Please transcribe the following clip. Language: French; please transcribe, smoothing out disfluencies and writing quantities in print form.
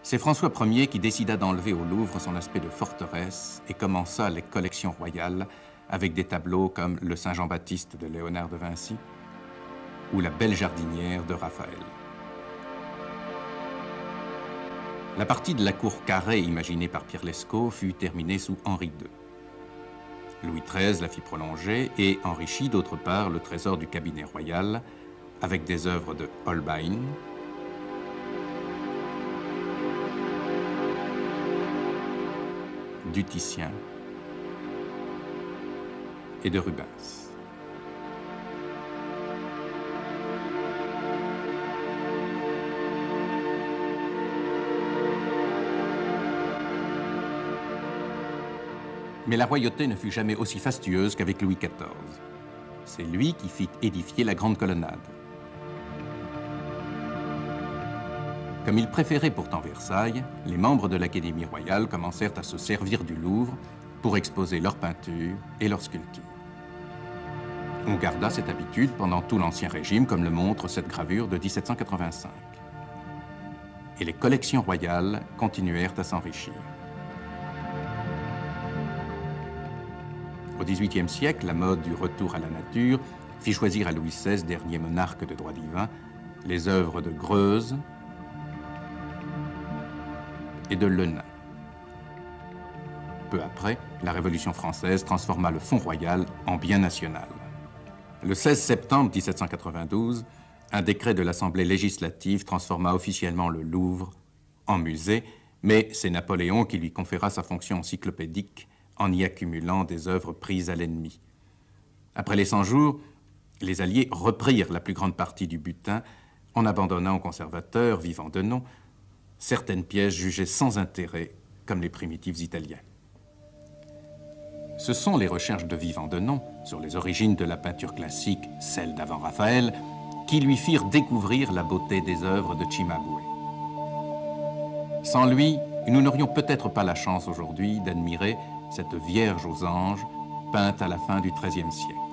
C'est François Ier qui décida d'enlever au Louvre son aspect de forteresse et commença les collections royales avec des tableaux comme le Saint-Jean-Baptiste de Léonard de Vinci ou la Belle jardinière de Raphaël. La partie de la cour carrée imaginée par Pierre Lescot fut terminée sous Henri II. Louis XIII la fit prolonger et enrichit d'autre part le trésor du cabinet royal avec des œuvres de Holbein, du Titien et de Rubens. Mais la royauté ne fut jamais aussi fastueuse qu'avec Louis XIV. C'est lui qui fit édifier la Grande Colonnade. Comme il préférait pourtant Versailles, les membres de l'Académie royale commencèrent à se servir du Louvre pour exposer leurs peintures et leurs sculptures. On garda cette habitude pendant tout l'Ancien Régime, comme le montre cette gravure de 1785. Et les collections royales continuèrent à s'enrichir. Au XVIIIe siècle, la mode du retour à la nature fit choisir à Louis XVI, dernier monarque de droit divin, les œuvres de Greuze et de Lenain. Peu après, la Révolution française transforma le fonds royal en bien national. Le 16 septembre 1792, un décret de l'Assemblée législative transforma officiellement le Louvre en musée, mais c'est Napoléon qui lui conféra sa fonction encyclopédique en y accumulant des œuvres prises à l'ennemi. Après les 100 jours, les Alliés reprirent la plus grande partie du butin en abandonnant aux conservateurs, vivants de nom, certaines pièces jugées sans intérêt, comme les primitifs italiens. Ce sont les recherches de vivants de nom sur les origines de la peinture classique, celle d'avant Raphaël, qui lui firent découvrir la beauté des œuvres de Cimabue. Sans lui, nous n'aurions peut-être pas la chance aujourd'hui d'admirer cette Vierge aux anges, peinte à la fin du XIIIe siècle.